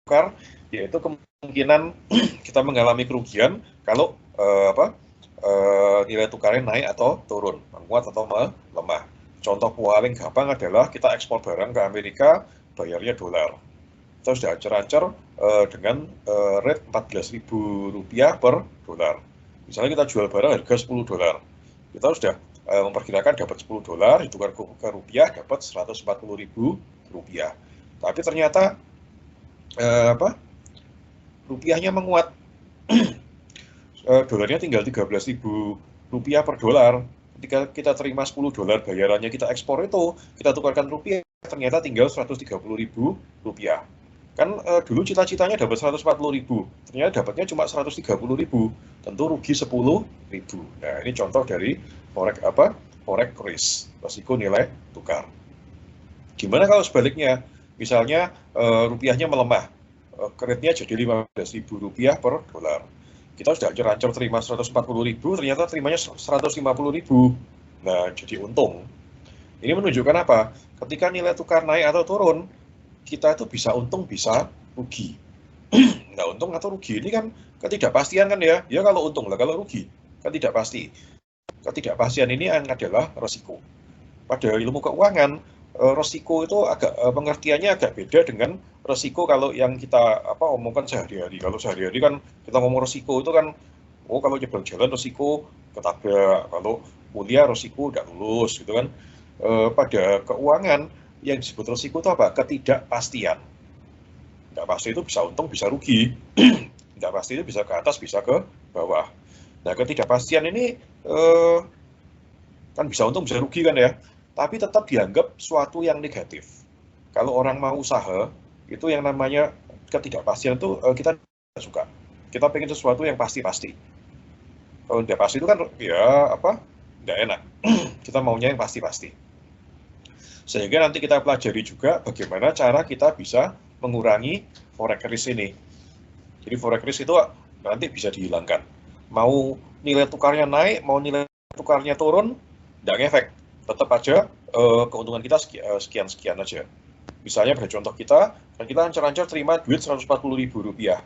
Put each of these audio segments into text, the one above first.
tukar, yaitu kemungkinan kita mengalami kerugian kalau nilai tukarnya naik atau turun, menguat atau melemah. Contoh paling gampang adalah kita ekspor barang ke Amerika, bayarnya dolar. Kita sudah ancer-ancer dengan rate Rp14.000 per dolar. Misalnya kita jual barang harga $10, kita sudah memperkirakan dapat $10, ditukar ke rupiah dapat Rp140.000. Tapi ternyata rupiahnya menguat, dolarnya tinggal Rp13.000 per dolar. Ketika kita terima $10 bayarannya kita ekspor itu, kita tukarkan rupiah, ternyata tinggal Rp130.000. Kan dulu cita-citanya dapat 140.000, ternyata dapatnya cuma 130.000, tentu rugi 10.000. Nah, ini contoh dari forex risk, risiko nilai tukar. Gimana kalau sebaliknya, misalnya rupiahnya melemah, rate-nya jadi Rp15.000 per dolar. Kita sudah hancur-hancur terima 140.000, ternyata terimanya 150.000. Nah, jadi untung. Ini menunjukkan apa? Ketika nilai tukar naik atau turun, kita itu bisa untung, bisa rugi. Nah, untung atau rugi ini kan ketidakpastian kan ya. Ya kalau untung lah, kalau rugi kan tidak pasti. Ketidakpastian ini adalah resiko. Pada ilmu keuangan, resiko itu pengertiannya agak beda dengan resiko kalau yang kita omongkan sehari-hari. Kalau sehari-hari kan kita ngomong resiko itu kan, kalau nyebrang jalan resiko ketabrak, kalau kuliah resiko udah lulus gitu kan. Pada keuangan yang disebut resiko itu apa? Ketidakpastian. Tidak pasti itu bisa untung, bisa rugi. Tidak pasti itu bisa ke atas, bisa ke bawah. Nah, ketidakpastian ini kan bisa untung, bisa rugi kan ya. Tapi tetap dianggap suatu yang negatif. Kalau orang mau usaha, itu yang namanya ketidakpastian itu kita tidak suka. Kita pengen sesuatu yang pasti-pasti. Kalau tidak pasti itu kan ya tidak enak. Kita maunya yang pasti-pasti. Sehingga nanti kita pelajari juga bagaimana cara kita bisa mengurangi forex risk ini. Jadi forex risk itu nanti bisa dihilangkan. Mau nilai tukarnya naik, mau nilai tukarnya turun, tidak ngefek. Tetap aja keuntungan kita sekian-sekian aja. Misalnya pada contoh kita ancar-ancar terima duit Rp140.000.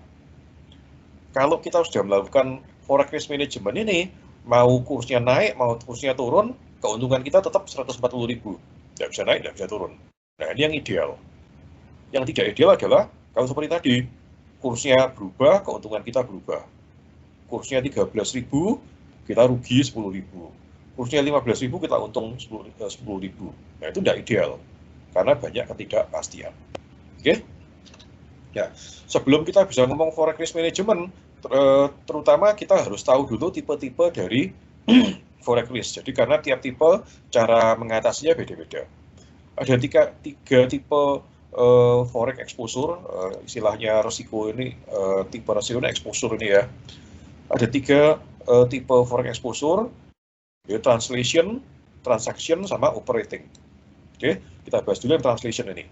Kalau kita sudah melakukan forex risk management ini, mau kursnya naik, mau kursnya turun, keuntungan kita tetap Rp140.000. Tidak bisa naik, tidak bisa turun. Nah, ini yang ideal. Yang tidak ideal adalah kalau seperti tadi, kursnya berubah, keuntungan kita berubah. Kursnya 13.000, kita rugi 10.000. Kursnya 15.000, kita untung 10.000. Nah, itu tidak ideal, karena banyak ketidakpastian. Oke? Ya, sebelum kita bisa ngomong forex risk management, terutama kita harus tahu dulu tipe-tipe dari forex risk. Jadi karena tiap tipe cara mengatasinya beda-beda. Ada tiga tipe forex exposure, istilahnya resiko ini, tipe resiko exposure ini ya. Ada tiga tipe forex exposure, yaitu translation, transaction, sama operating. Oke, kita bahas dulu yang translation ini.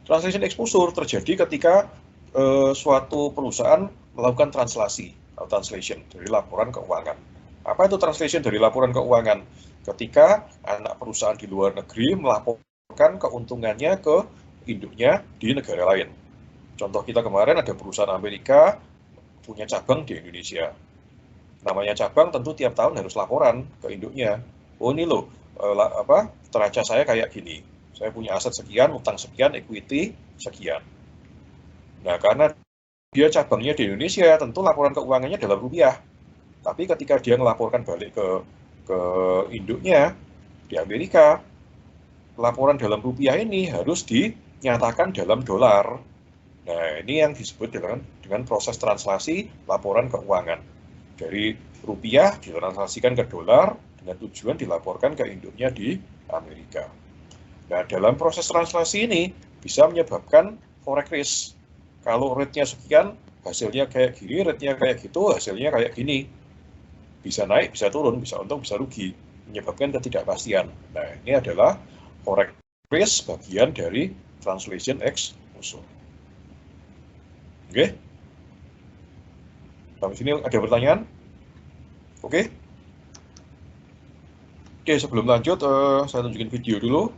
Translation exposure terjadi ketika suatu perusahaan melakukan translasi atau translation dari laporan keuangan. Apa itu translation dari laporan keuangan? Ketika anak perusahaan di luar negeri melaporkan keuntungannya ke induknya di negara lain. Contoh kita kemarin ada perusahaan Amerika punya cabang di Indonesia. Namanya cabang tentu tiap tahun harus laporan ke induknya. Oh ini loh, neraca saya kayak gini. Saya punya aset sekian, utang sekian, equity sekian. Nah, karena dia cabangnya di Indonesia, tentu laporan keuangannya dalam rupiah. Tapi ketika dia melaporkan balik ke induknya di Amerika, laporan dalam rupiah ini harus dinyatakan dalam dolar. Nah, ini yang disebut dengan proses translasi laporan keuangan. Dari rupiah ditranslasikan ke dolar dengan tujuan dilaporkan ke induknya di Amerika. Nah, dalam proses translasi ini bisa menyebabkan forex risk. Kalau rate-nya sekian, hasilnya kayak gini, rate-nya kayak gitu, hasilnya kayak gini. Bisa naik, bisa turun, bisa untung, bisa rugi. Menyebabkan ketidakpastian. Nah, ini adalah forex risk bagian dari translation exposure. Oke? Sampai sini ada pertanyaan? Oke? Oke, sebelum lanjut, saya tunjukin video dulu.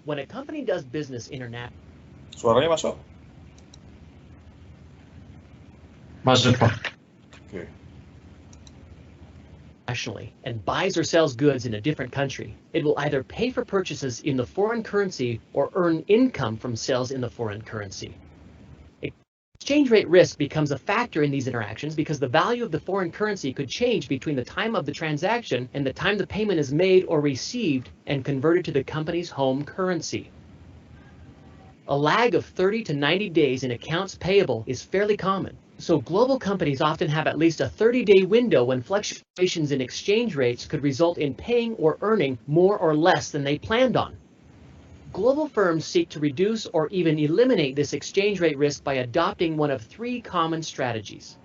When a company does business internationally. Suaranya masuk? Masuk, Pak. Oke. Internationally and buys or sells goods in a different country, it will either pay for purchases in the foreign currency or earn income from sales in the foreign currency. Exchange rate risk becomes a factor in these interactions because the value of the foreign currency could change between the time of the transaction and the time the payment is made or received and converted to the company's home currency. A lag of 30 to 90 days in accounts payable is fairly common, so global companies often have at least a 30-day window when fluctuations in exchange rates could result in paying or earning more or less than they planned on. Global firms seek to reduce or even eliminate this exchange rate risk by adopting one of three common strategies: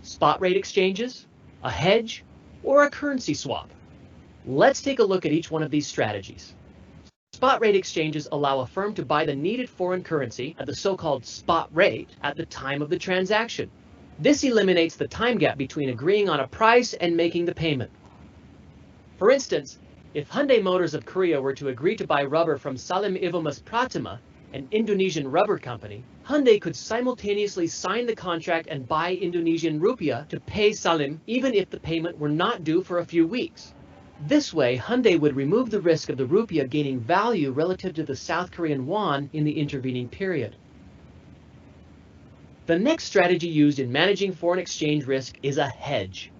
spot rate exchanges, a hedge, or a currency swap. Let's take a look at each one of these strategies. Spot rate exchanges allow a firm to buy the needed foreign currency at the so-called spot rate at the time of the transaction. This eliminates the time gap between agreeing on a price and making the payment. For instance, if Hyundai Motors of Korea were to agree to buy rubber from Salim Ivomas Pratima, an Indonesian rubber company, Hyundai could simultaneously sign the contract and buy Indonesian rupiah to pay Salim even if the payment were not due for a few weeks. This way, Hyundai would remove the risk of the rupiah gaining value relative to the South Korean won in the intervening period. The next strategy used in managing foreign exchange risk is a hedge.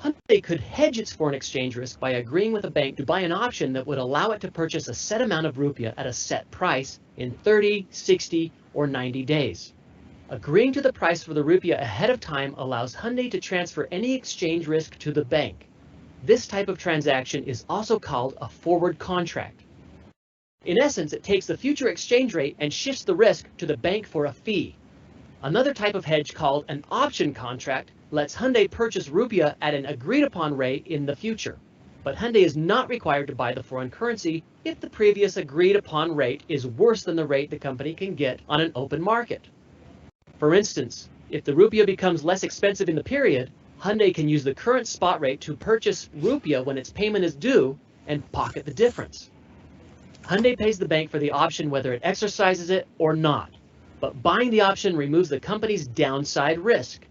Hyundai could hedge its foreign exchange risk by agreeing with a bank to buy an option that would allow it to purchase a set amount of rupiah at a set price in 30, 60, or 90 days. Agreeing to the price for the rupiah ahead of time allows Hyundai to transfer any exchange risk to the bank. This type of transaction is also called a forward contract. In essence, it takes the future exchange rate and shifts the risk to the bank for a fee. Another type of hedge called an option contract lets Hyundai purchase rupiah at an agreed-upon rate in the future. But Hyundai is not required to buy the foreign currency if the previous agreed-upon rate is worse than the rate the company can get on an open market. For instance, if the rupiah becomes less expensive in the period, Hyundai can use the current spot rate to purchase rupiah when its payment is due and pocket the difference. Hyundai pays the bank for the option whether it exercises it or not, but buying the option removes the company's downside risk.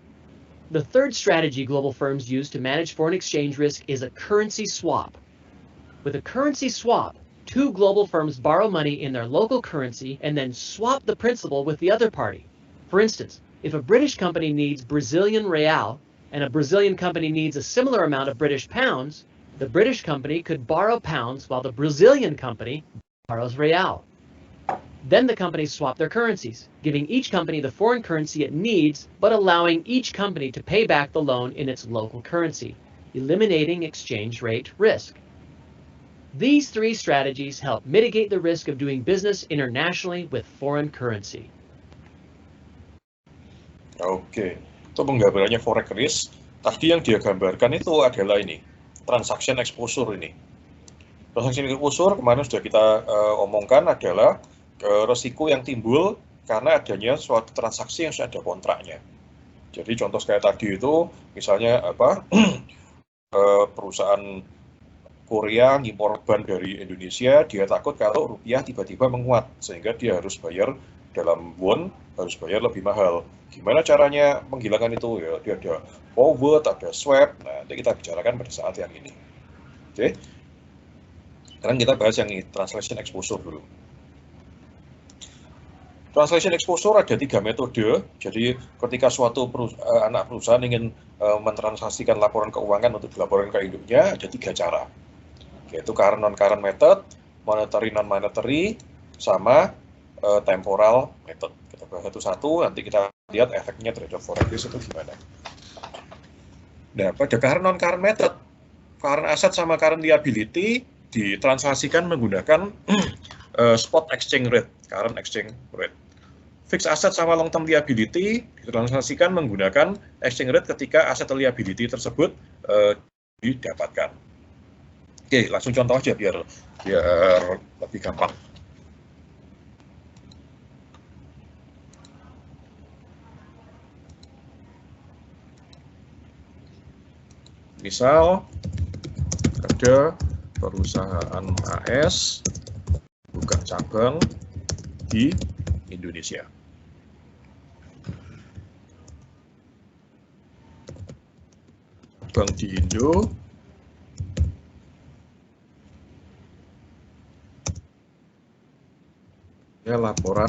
The third strategy global firms use to manage foreign exchange risk is a currency swap. With a currency swap, two global firms borrow money in their local currency and then swap the principal with the other party. For instance, if a British company needs Brazilian real, and a Brazilian company needs a similar amount of British pounds, the British company could borrow pounds while the Brazilian company borrows real. Then the companies swap their currencies, giving each company the foreign currency it needs, but allowing each company to pay back the loan in its local currency, eliminating exchange rate risk. These three strategies help mitigate the risk of doing business internationally with foreign currency. Oke. Itu penggambarannya forex risk. Tadi yang dia gambarkan itu adalah ini, transaction exposure ini. Transaction exposure kemarin sudah kita omongkan adalah resiko yang timbul karena adanya suatu transaksi yang sudah ada kontraknya. Jadi contoh kayak tadi itu, misalnya perusahaan Korea ngimpor ban dari Indonesia, dia takut kalau rupiah tiba-tiba menguat sehingga dia harus bayar dalam won, harus bayar lebih mahal. Gimana caranya menghilangkan itu? Ya, dia ada forward, ada swap. Nah, nanti kita bicarakan pada saat yang ini. Oke. Sekarang kita bahas yang ini, translation exposure dulu. Translation exposure ada 3 metode. Jadi ketika suatu anak perusahaan ingin mentransaksikan laporan keuangan untuk dilaporkan ke induknya, ada 3 cara. Yaitu current non-current method, monetary non-monetary, sama temporal method. Kita bahas satu-satu, nanti kita lihat efeknya terhadap forex risk itu gimana. Nah, pada current non-current method, current asset sama current liability ditransaksikan menggunakan spot exchange rate, current exchange rate. Fixed asset sama long term liability ditransaksikan menggunakan exchange rate ketika aset liability tersebut didapatkan. Oke, langsung contoh aja biar lebih gampang. Misal ada perusahaan AS buka cabang di Indonesia. Cabang di Indo, ya, laporan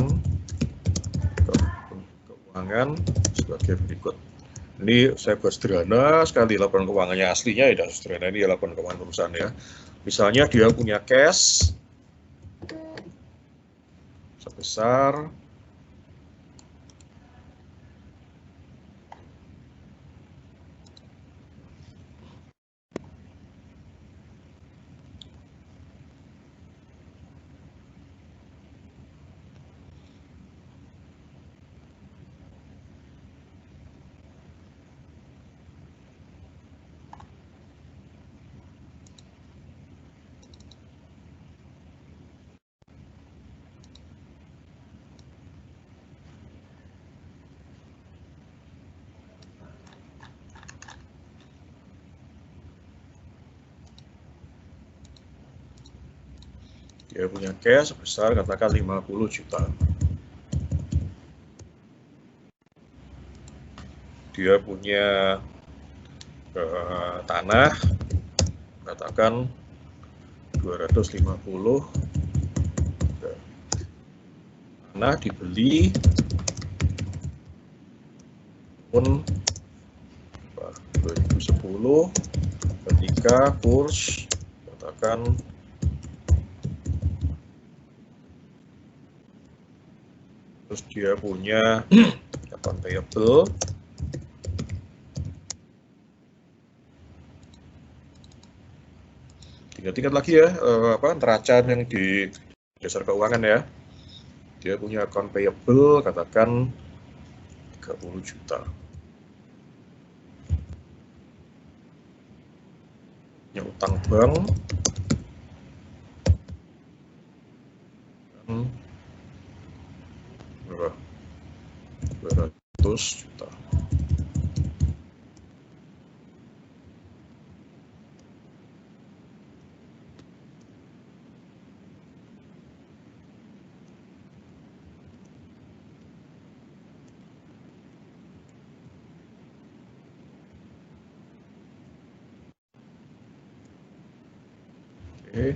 keuangan sebagai berikut. Ini saya buat sederhana sekali laporan keuangannya, aslinya tidak sederhana, ini ya laporan keuangan perusahaan ya. Misalnya dia punya cash sebesar dia punya cash sebesar katakan 50 juta. Dia punya tanah katakan 250. Tanah dibeli tahun 2010 ketika kurs katakan terus dia punya account payable tingkat lagi ya, neraca yang di dasar keuangan ya. Dia punya account payable katakan 30 juta. Punya utang bank berapa? 200 juta. Oke.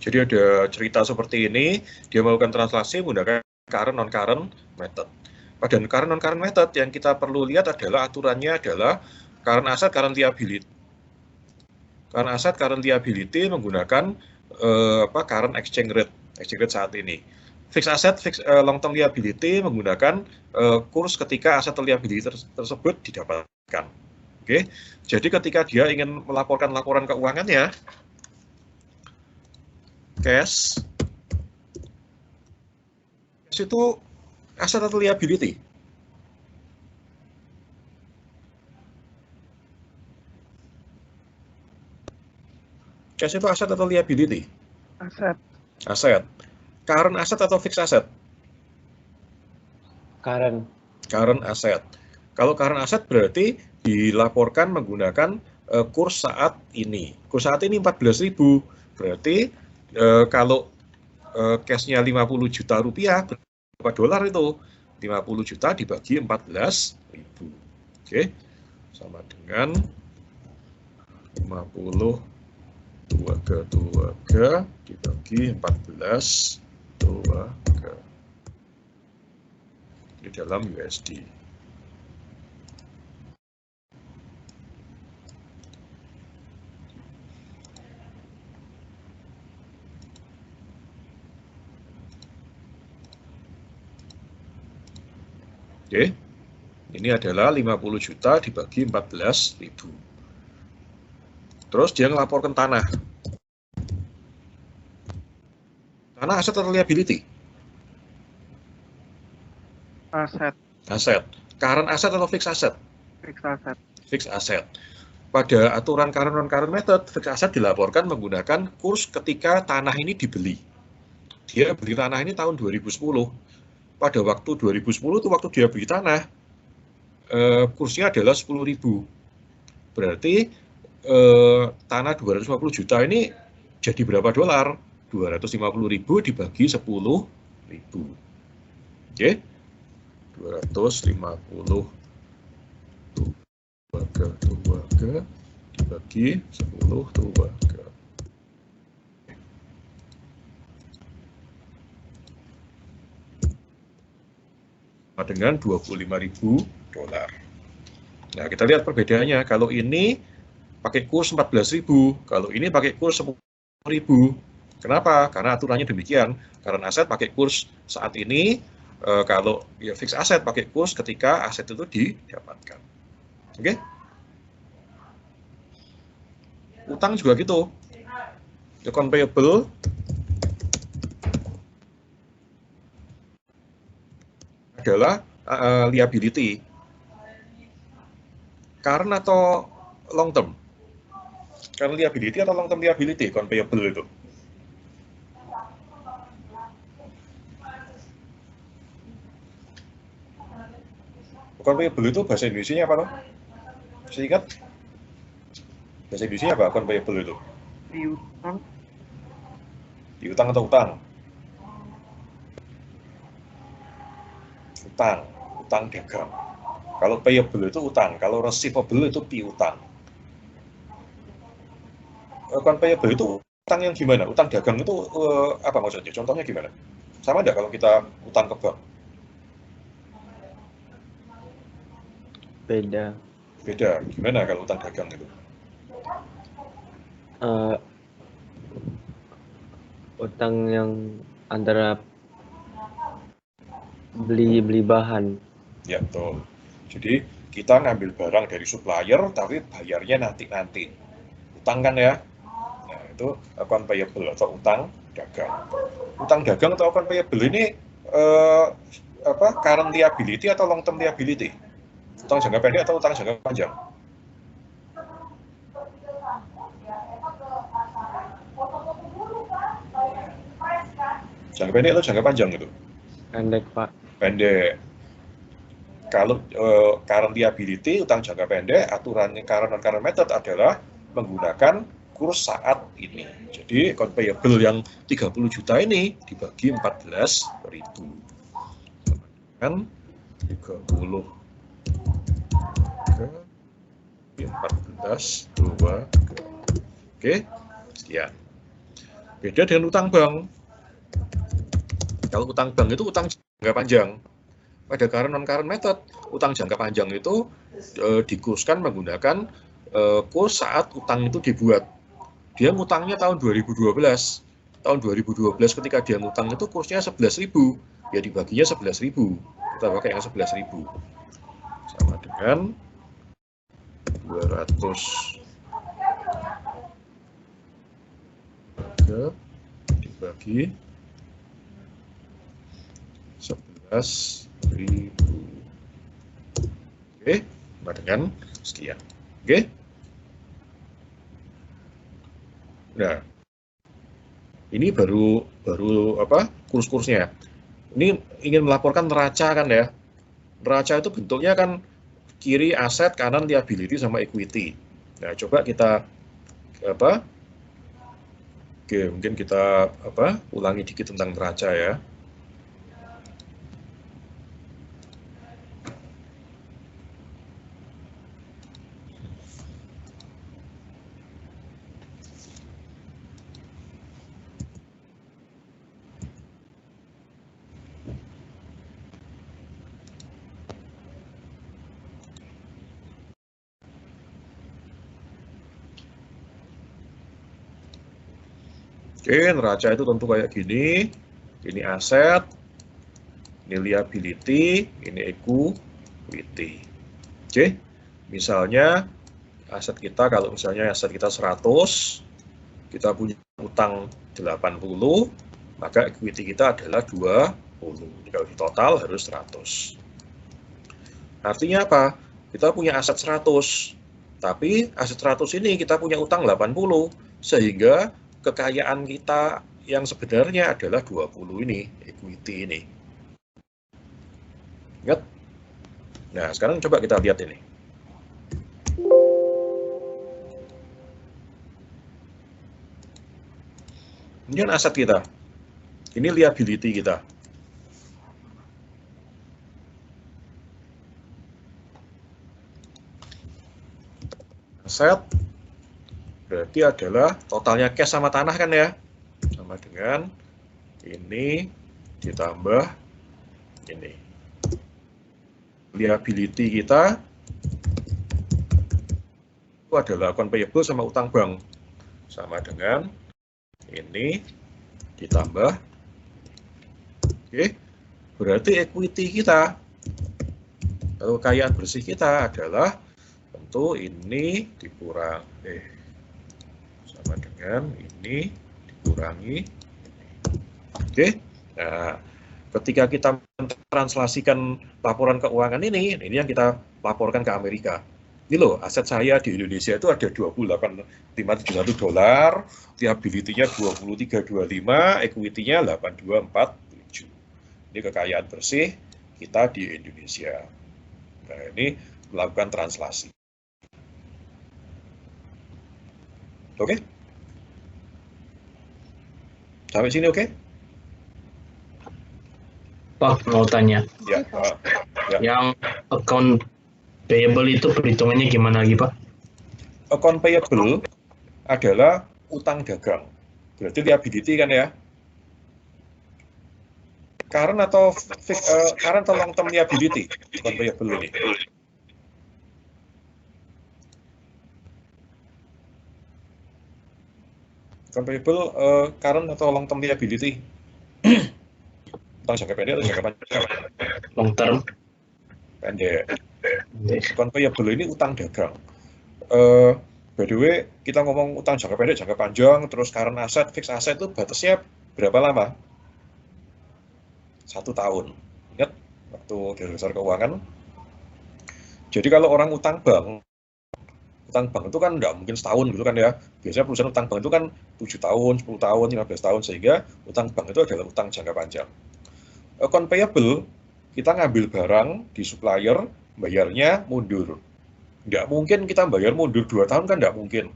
Jadi ada cerita seperti ini, dia melakukan transaksi menggunakan current non-current method. Pada current non-current method yang kita perlu lihat adalah aturannya adalah current asset, current liability. Current asset, current liability menggunakan current exchange rate saat ini. Fixed asset, long term liability menggunakan kurs ketika aset liability tersebut didapatkan. Oke, jadi ketika dia ingin melaporkan laporan keuangannya, cash itu aset atau liability? Cash itu aset atau liability? Aset. Aset. Current aset atau fixed asset? Current. Current asset. Kalau current asset berarti dilaporkan menggunakan kurs saat ini. Kurs saat ini 14.000. Berarti kalau cashnya 50 juta rupiah, berapa dolar itu? 50 juta dibagi 14.000. Oke, sama dengan 50 2G dibagi 14 2G di dalam USD. Oke. Ini adalah 50 juta dibagi 14.000. Terus dia ngelaporkan tanah. Tanah aset atau liability? Aset. Aset. Current aset atau fixed asset? Fixed asset. Fixed asset. Pada aturan current non-current method, fixed asset dilaporkan menggunakan kurs ketika tanah ini dibeli. Dia beli tanah ini tahun 2010. Pada waktu 2010 itu waktu dia beli tanah, kursnya adalah 10.000. Berarti tanah 250 juta ini jadi berapa dolar? 250.000 dibagi 10.000. Oke. 250 2 dibagi 10 dengan 25.000 dolar. Nah, kita lihat perbedaannya. Kalau ini pakai kurs 14.000, kalau ini pakai kurs 10.000. Kenapa? Karena aturannya demikian. Karena aset pakai kurs saat ini, kalau ya fixed aset pakai kurs ketika aset itu didapatkan. Oke? Utang juga gitu. Account payable adalah liability. Current atau long term? Current liability atau long term liability, account payable itu? Account payable itu bahasa Indonesia apa, toh? Masih ingat? Bahasa Indonesia apa account payable itu? Piutang. Piutang atau utang? Utang dagang. Kalau payable itu utang, kalau receivable itu piutang. Account payable itu utang yang gimana? Utang dagang itu apa maksudnya? Contohnya gimana? Sama enggak kalau kita utang ke bank? Beda. Beda. Gimana kalau utang dagang itu? Utang yang antara beli bahan. Ya, betul. Jadi kita ngambil barang dari supplier tapi bayarnya nanti. Utang kan ya? Nah, itu account payable atau utang dagang. Utang dagang atau account payable ini current liability atau long term liability? Utang jangka pendek atau utang jangka panjang? Jangka pendek atau jangka panjang itu? Pendek, Pak. Pendek. Kalau current liability, utang jangka pendek, aturannya current non-current method adalah menggunakan kurs saat ini. Jadi account payable yang 30 juta ini dibagi 14.000. Kan 30 ke 14, 2. Oke, sekian. Beda dengan utang bank. Kalau utang bank itu utang jangka panjang. Pada current non-current method, utang jangka panjang itu dikurskan menggunakan kurs saat utang itu dibuat. Dia ngutangnya tahun 2012. Tahun 2012 ketika dia ngutang itu kursnya 11.000. Ya dibaginya 11.000. Kita pakai yang 11.000. Sama dengan 200 dibagi 11.000. Oke, sama dengan sekian. Oke. Nah, ini baru apa? Kurs-kursnya. Ini ingin melaporkan neraca kan ya. Neraca itu bentuknya kan kiri aset, kanan liability sama equity. Nah, coba kita apa? Oke, mungkin kita ulangi dikit tentang neraca ya. Oke, neraca itu tentu kayak gini. Ini aset, ini liability, ini equity. equity. Oke, misalnya aset kita, kalau misalnya aset kita 100, kita punya utang 80, maka equity kita adalah 20. Jadi kalau di total harus 100. Artinya apa? Kita punya aset 100, tapi aset 100 ini kita punya utang 80, sehingga kekayaan kita yang sebenarnya adalah 20 ini, equity ini. Ingat? Nah, sekarang coba kita lihat ini. Ini kan aset kita. Ini liability kita. Aset berarti adalah totalnya cash sama tanah kan ya, sama dengan ini ditambah ini. Liability kita itu adalah account payable sama utang bank, sama dengan ini ditambah, oke, berarti equity kita atau kekayaan bersih kita adalah tentu ini dikurang sama dengan ini dikurangi ini. Oke. Nah, ketika kita mentranslasikan laporan keuangan ini yang kita laporkan ke Amerika. Ini loh, aset saya di Indonesia itu ada $28.571 dolar, liability-nya 2325, equity-nya 8247. Ini kekayaan bersih kita di Indonesia. Nah, ini melakukan translasi. Oke? Sampai sini oke? Pak, mau tanya. Ya, ya. Yang account payable itu perhitungannya gimana lagi, Pak? Account payable adalah utang dagang. Berarti liability kan ya? Current atau long term liability, account payable ini. Account payable current atau long term liability. Utang jangka pendek atau jangka panjang? Long term. Pendek. Account payable ini utang dagang. By the way, kita ngomong utang jangka pendek, jangka panjang, terus current asset, fixed asset itu batasnya berapa lama? 1 tahun. Ingat waktu dari dasar keuangan. Jadi kalau orang utang bank itu kan nggak mungkin setahun gitu kan ya. Biasanya perusahaan utang bank itu kan 7 tahun, 10 tahun, 15 tahun, sehingga utang bank itu adalah utang jangka panjang. Account payable, kita ngambil barang di supplier, bayarnya mundur. Nggak mungkin kita bayar mundur 2 tahun kan nggak mungkin.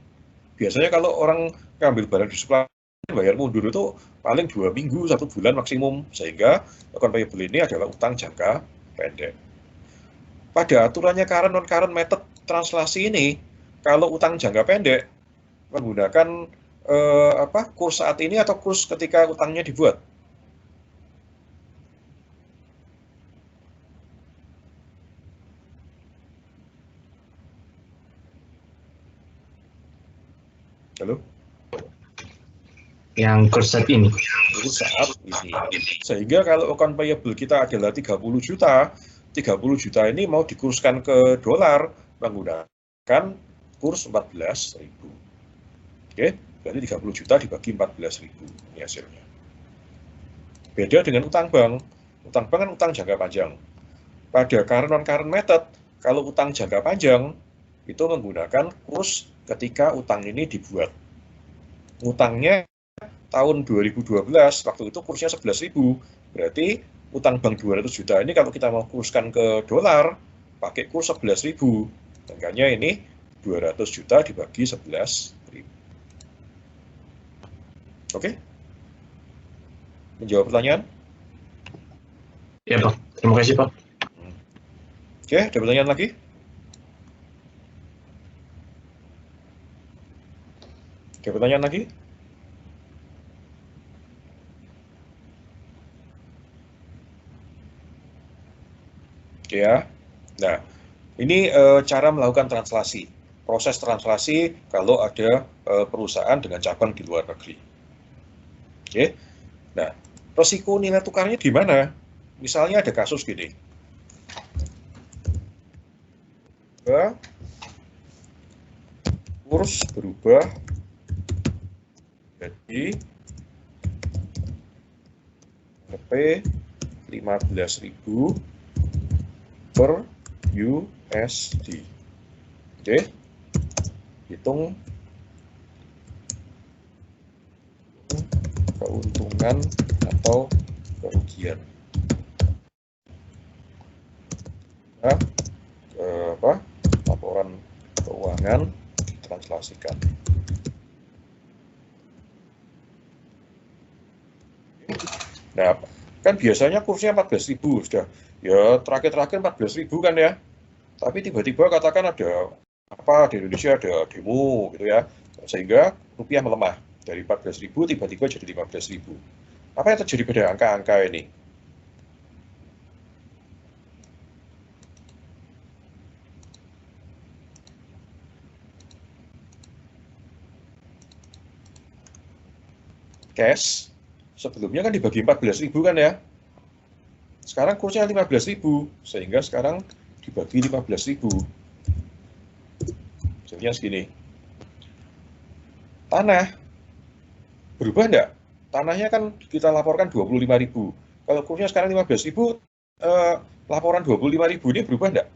Biasanya kalau orang ngambil barang di supplier, bayar mundur itu paling 2 minggu, 1 bulan maksimum, sehingga account payable ini adalah utang jangka pendek. Pada aturannya current non-current method translasi ini, kalau utang jangka pendek menggunakan kurs saat ini atau kurs ketika utangnya dibuat. Halo? Yang kurs saat ini. Kurs saat ini. Sehingga kalau account payable kita adalah 30 juta, 30 juta ini mau dikurskan ke dolar menggunakan kurs 14.000. Oke, berarti 30 juta dibagi 14.000 ini hasilnya. Beda dengan utang bank. Utang bank kan utang jangka panjang. Pada current non-current method, kalau utang jangka panjang itu menggunakan kurs ketika utang ini dibuat. Utangnya tahun 2012, waktu itu kursnya 11.000. Berarti utang bank 200 juta ini kalau kita mau kurskan ke dolar, pakai kurs 11.000. Makanya ini 200 juta dibagi 11.000. Oke? Menjawab pertanyaan? Ya, Pak. Terima kasih, Pak. Oke, ada pertanyaan lagi? Ada pertanyaan lagi? Ya. Nah, ini cara melakukan translasi. Proses translasi kalau ada perusahaan dengan cabang di luar negeri. Oke. Nah, resiko nilai tukarnya di mana? Misalnya ada kasus gini. kurs berubah jadi Rp 15.000 per USD. Oke, hitung keuntungan atau kerugian. Nah, laporan keuangan ditranslasikan. Nah, kan biasanya kursnya 14.000 sudah. Ya, terakhir-terakhir 14.000 kan ya. Tapi tiba-tiba katakan ada apa di Indonesia ada demo gitu ya. Sehingga rupiah melemah dari 14.000 tiba-tiba jadi 15.000. Apa yang terjadi pada angka-angka ini? Cash sebelumnya kan dibagi 14.000 kan ya. Sekarang kursnya 15.000 sehingga sekarang dibagi 15.000. Jadinya segini. Tanah berubah enggak? Tanahnya kan kita laporkan 25.000. Kalau kursnya sekarang 15.000, laporan 25.000 ini berubah enggak?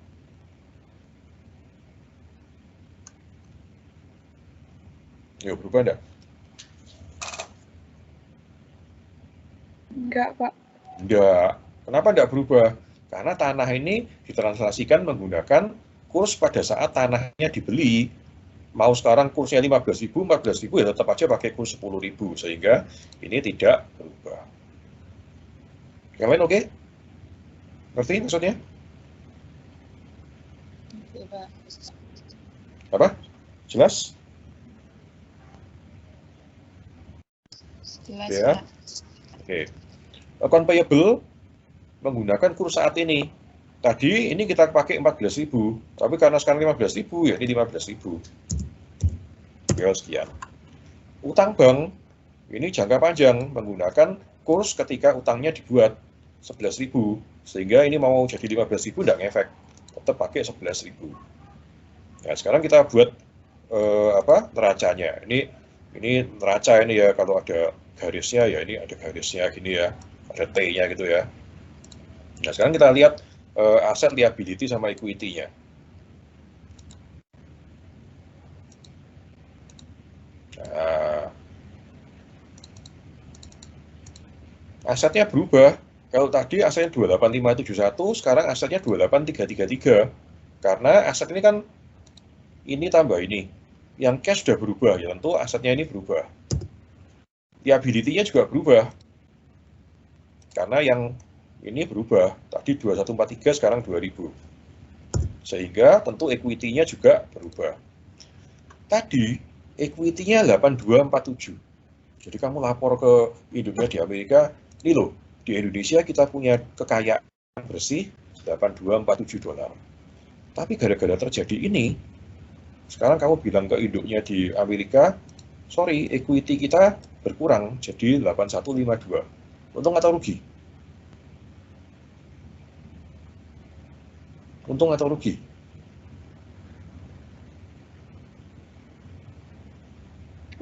Ya, berubah enggak? Enggak, Pak. Enggak. Kenapa enggak berubah? Karena tanah ini ditranslasikan menggunakan kurs pada saat tanahnya dibeli. Mau sekarang kursnya 15.000, 14.000 ya tetap aja pakai kurs 10.000 sehingga ini tidak berubah. Yang lain oke? Ngerti maksudnya? Apa? Jelas? Jelas, Ya. Pak. Oke. Account payable menggunakan kurs saat ini. Tadi ini kita pakai 14.000, tapi karena sekarang 15.000 ya ini 15.000. Ya sekian. Utang bank ini jangka panjang menggunakan kurs ketika utangnya dibuat 11.000, sehingga ini mau jadi 15.000 enggak ngefek, tetap pakai 11.000. Nah, sekarang kita buat neracanya. Ini neraca ini ya, kalau ada garisnya ya ini ada garisnya gini ya, ada T-nya gitu ya. Nah, sekarang kita lihat aset liability sama equity-nya. Nah, asetnya berubah. Kalau tadi asetnya 28571, sekarang asetnya 28333. Karena aset ini kan ini tambah ini. Yang cash sudah berubah, ya tentu asetnya ini berubah. Liability-nya juga berubah. Karena yang ini berubah. Tadi 2143, sekarang 2000. Sehingga tentu equity-nya juga berubah. Tadi equity-nya 8247. Jadi kamu lapor ke induknya di Amerika, ini loh, di Indonesia kita punya kekayaan bersih 8247 dolar. Tapi gara-gara terjadi ini, sekarang kamu bilang ke induknya di Amerika, sorry, equity kita berkurang jadi 8152. Untung atau rugi? Untung atau rugi?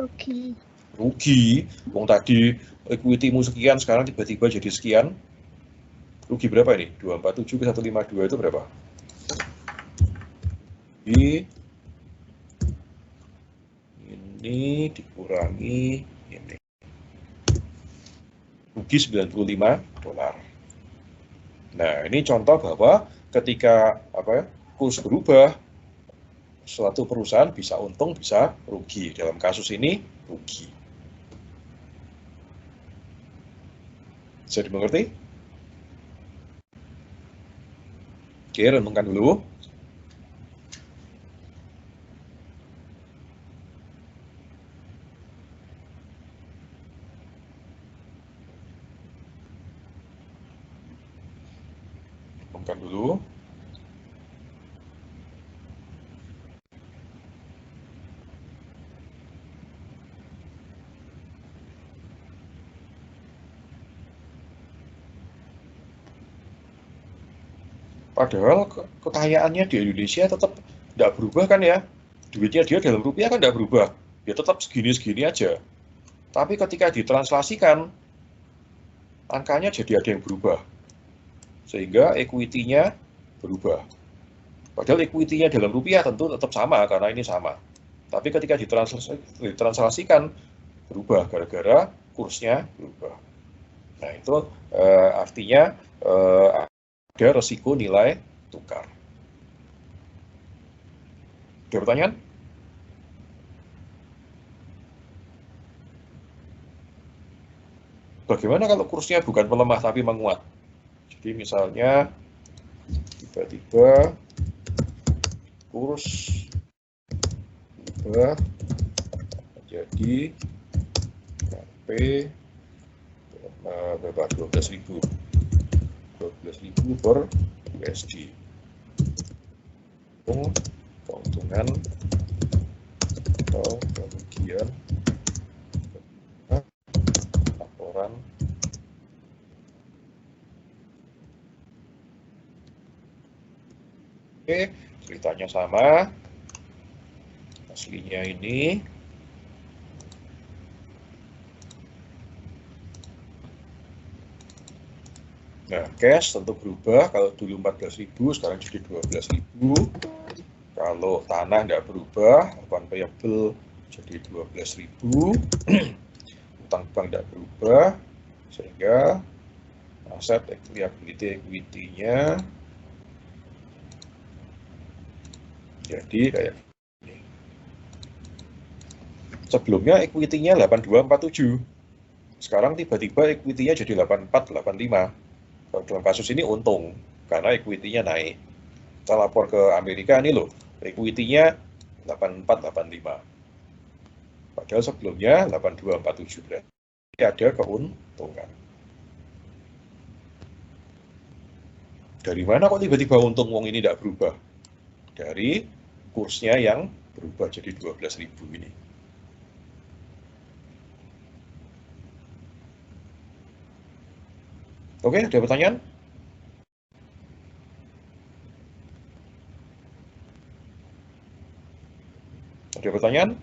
Rugi. Rugi. Wong tadi equity-mu sekian, sekarang tiba-tiba jadi sekian. Rugi berapa ini? 247 ke 152 itu berapa? Ini dikurangi ini. Rugi 95 dolar. Nah, ini contoh bahwa ketika kurs berubah, suatu perusahaan bisa untung, bisa rugi. Dalam kasus ini, rugi. Bisa dimengerti? Oke, renungkan dulu. Renungkan dulu. Padahal kekayaannya di Indonesia tetap nggak berubah kan ya, duitnya dia dalam rupiah kan nggak berubah, ya tetap segini-segini aja. Tapi ketika ditranslasikan, angkanya jadi ada yang berubah, sehingga equity-nya berubah. Padahal equity-nya dalam rupiah tentu tetap sama, karena ini sama. Tapi ketika ditranslasikan, berubah gara-gara kursnya berubah. Nah, itu artinya ada resiko nilai tukar. Ada pertanyaan? Bagaimana kalau kursnya bukan melemah tapi menguat? Jadi misalnya tiba-tiba kurs berubah menjadi berapa? 12.000 per USD. Keuntungan atau kerugian laporan Oke, ceritanya sama. Aslinya ini nah, cash tentu berubah. Kalau dulu 14.000, sekarang jadi 12.000. Kalau tanah nggak berubah, account payable jadi 12.000. Utang bank nggak berubah, sehingga aset liability equity-nya jadi kayak ini. Sebelumnya equity-nya 8247. Sekarang tiba-tiba equity-nya jadi 8485. Kalau dalam kasus ini untung, karena equity-nya naik. Kita lapor ke Amerika, ini loh, equity-nya 8485. Padahal sebelumnya 8247. Berarti ada keuntungan. Dari mana kok tiba-tiba untung wong ini tidak berubah? Dari kursnya yang berubah jadi 12.000 ini. Oke, ada pertanyaan? Ada pertanyaan?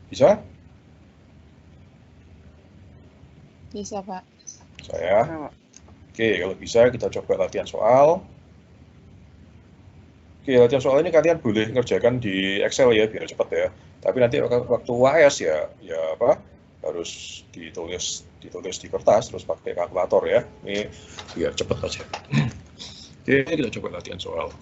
Bisa? Bisa, Pak. Saya. Nah, Pak. Oke, kalau bisa kita coba latihan soal. Oke, latihan soal ini kalian boleh ngerjakan di Excel ya, biar cepat ya. Tapi nanti waktu UAS ya apa? Harus ditulis di kertas, terus pakai kalkulator ya. Ini biar cepat aja. Oke, kita coba latihan soal.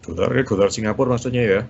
Dolar Singapura maksudnya ya.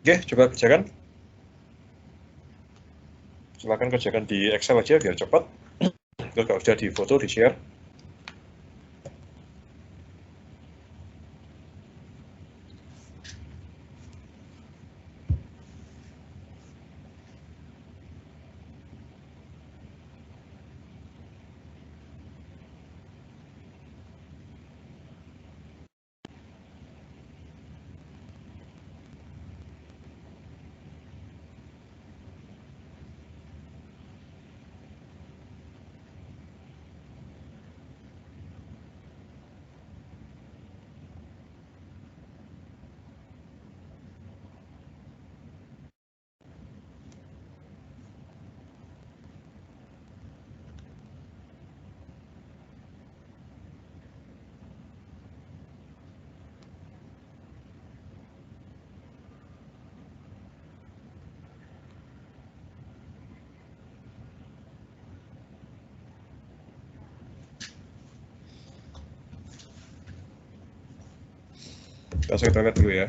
Oke, coba kerjakan. Silakan kerjakan di Excel aja biar cepat. Terus kalau sudah di foto, di share. Kita lihat dulu ya.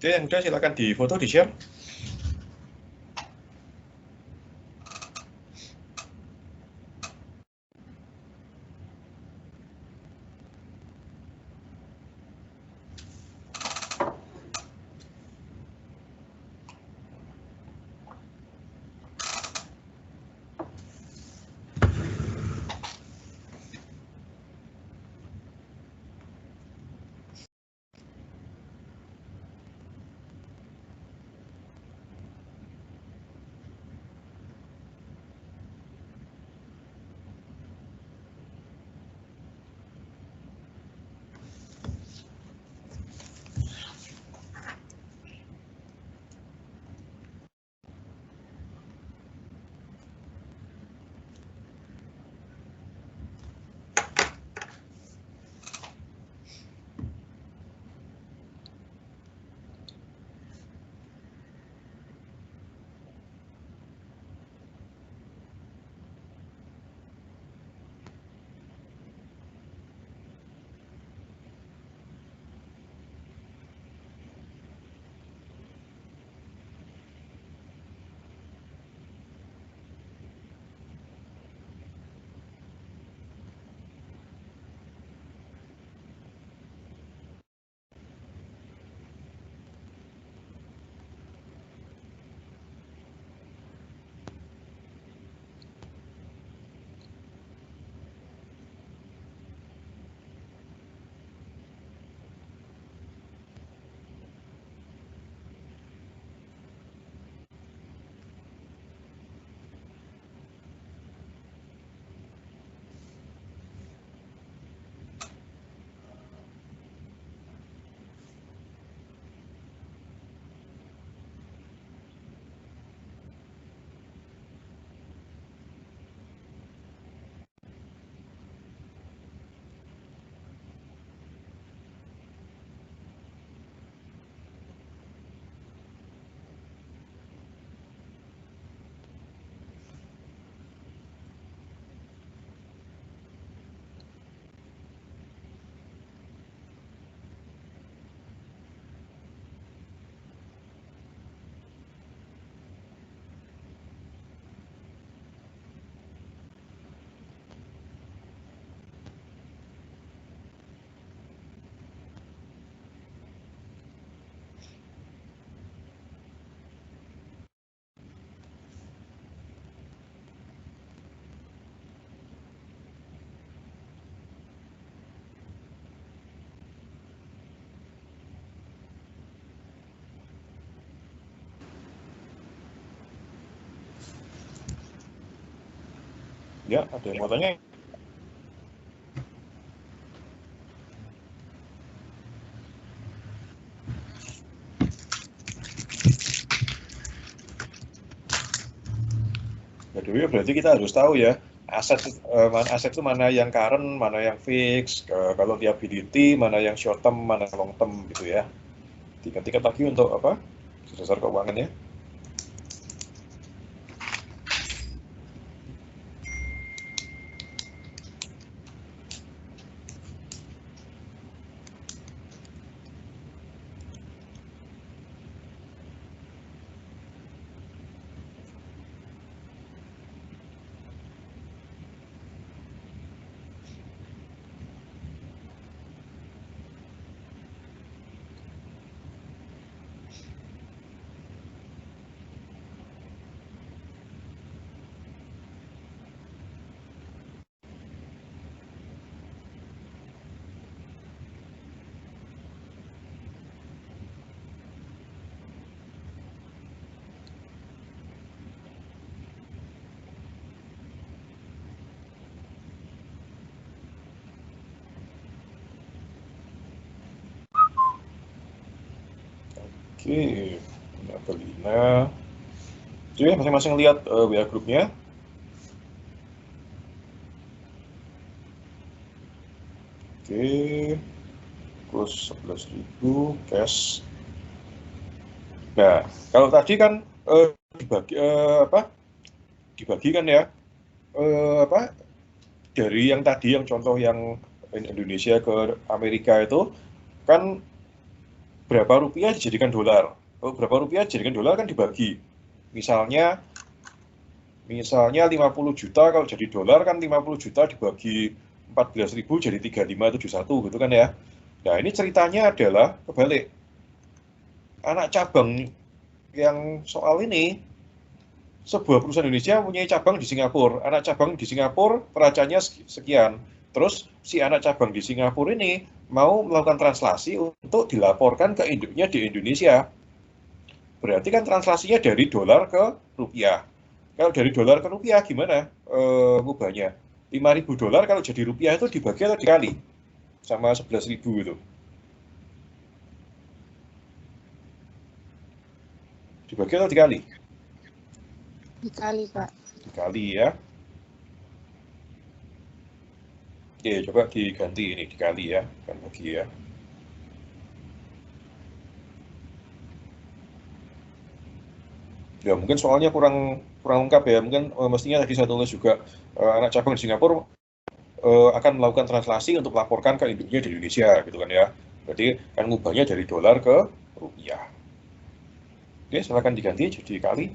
Oke, yang udah silakan di foto, di share. Ya, ada yang mau tanya? Ya dulu berarti kita harus tahu ya, aset itu mana yang current, mana yang fix, kalau liability, mana yang short term, mana yang long term gitu ya. Tingkat-tingkat lagi untuk apa? Dasar keuangan ya. Oke, Belina. Jadi ya, masing-masing lihat WA grupnya. Oke, plus 11.000 cash. Nah, kalau tadi kan dibagi kan ya, dari yang tadi yang contoh yang Indonesia ke Amerika itu kan berapa rupiah dijadikan dolar. Kalau berapa rupiah dijadikan dolar kan dibagi. Misalnya 50 juta kalau jadi dolar kan 50 juta dibagi 14.000 jadi 3571 gitu kan ya. Nah, ini ceritanya adalah kebalik. Anak cabang yang soal ini, sebuah perusahaan Indonesia punya cabang di Singapura. Anak cabang di Singapura neracannya sekian. Terus si anak cabang di Singapura ini mau melakukan translasi untuk dilaporkan ke induknya di Indonesia. Berarti kan translasinya dari dolar ke rupiah. Kalau dari dolar ke rupiah gimana ngubahnya? 5.000 dolar kalau jadi rupiah itu dibagi atau dikali? Sama 11.000 itu. Dibagi atau dikali? Dikali, Pak. Dikali ya. Oke, coba diganti ini, dikali ya, kan bagi ya. Ya mungkin soalnya kurang lengkap ya, mungkin mestinya tadi saya tulis juga anak cabang di Singapura akan melakukan translasi untuk melaporkan ke induknya di Indonesia gitu kan ya. Berarti kan ngubahnya dari dolar ke rupiah. Oke, silakan diganti jadi kali.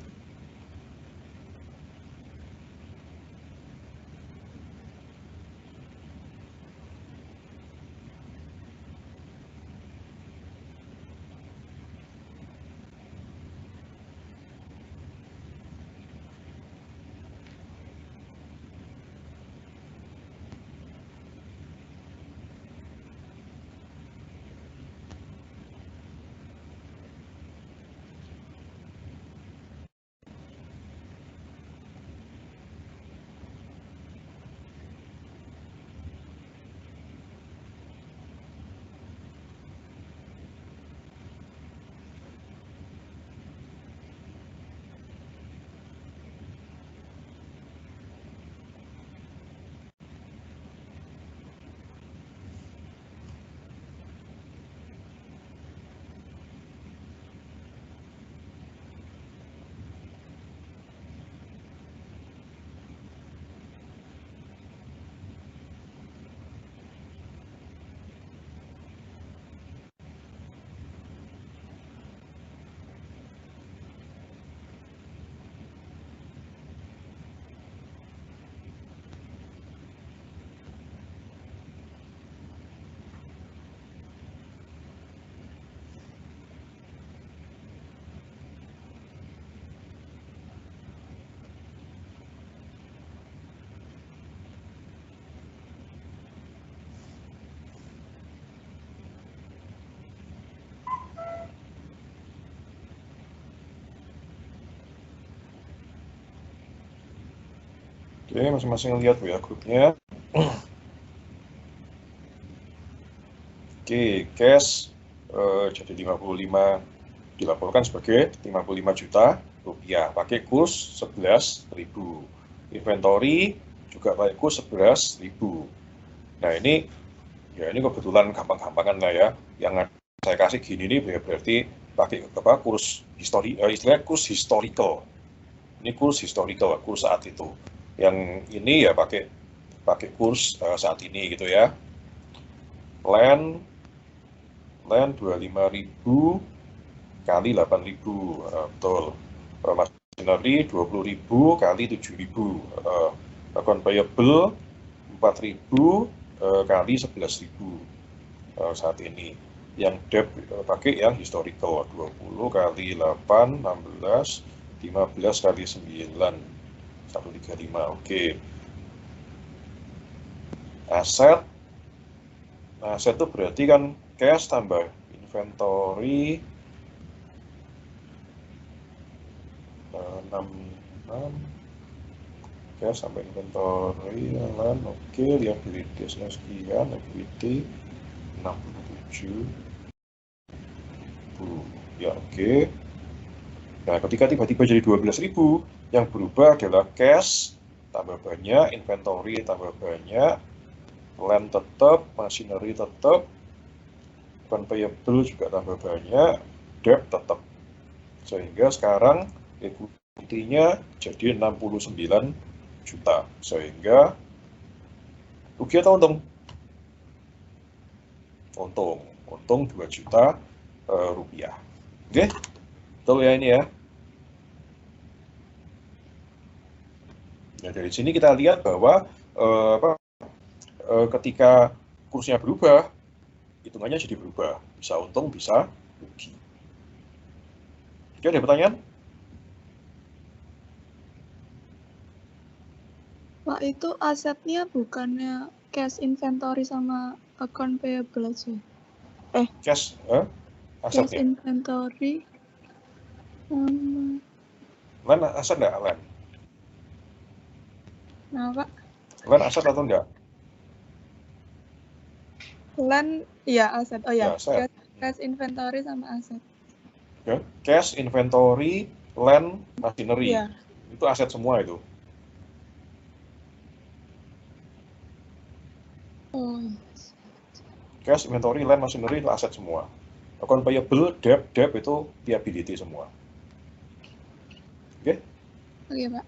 Oke, masing-masing lihat ya grupnya. Oke, cash jadi 55 dilaporkan sebagai 55 juta rupiah pakai kurs 11.000. Inventory juga pakai kurs 11.000. Nah, ini kebetulan gampang-gampangan lah ya. Yang saya kasih gini nih berarti pakai kurs istilahnya kurs historical. Ini kurs historical, kurs saat itu. Yang ini ya pakai kurs saat ini gitu ya. Land 25.000 kali 8.000, betul. Machinery 20.000 kali 7.000. Account payable 4.000 kali 11.000 saat ini. Yang debt pakai yang historical 20 kali 8, 16, 15 kali 9, 135. Oke. Aset itu berarti kan cash tambah inventory 66, cash sampai inventory lan oke, liabilitiesnya sekian, equity 67 ya oke. Nah, ketika tiba-tiba jadi 12.000, yang berubah adalah cash tambah banyak, inventory tambah banyak, land tetap, machinery tetap, account payable juga tambah banyak, debt tetap. Sehingga sekarang equity-nya jadi 69 juta. Sehingga rugi atau untung? Untung 2 juta rupiah. Oke, betul ya ini ya. Nah, dari sini kita lihat bahwa ketika kursnya berubah, hitungannya jadi berubah. Bisa untung, bisa rugi. Oke, ada pertanyaan? Pak, itu asetnya bukannya cash inventory sama account payable aja? Cash, Cash asetnya. inventory sama... Len aset nggak, Len? Nah, Pak. Len aset atau enggak? Land, ya aset. Oh ya, Ya, aset. cash inventory sama aset. Ya, cash, inventory, land, machinery. Iya. Itu aset semua itu. Oh, Cash, inventory, land, machinery itu aset semua. Account payable, debt itu liability semua. Oke? oke, Pak.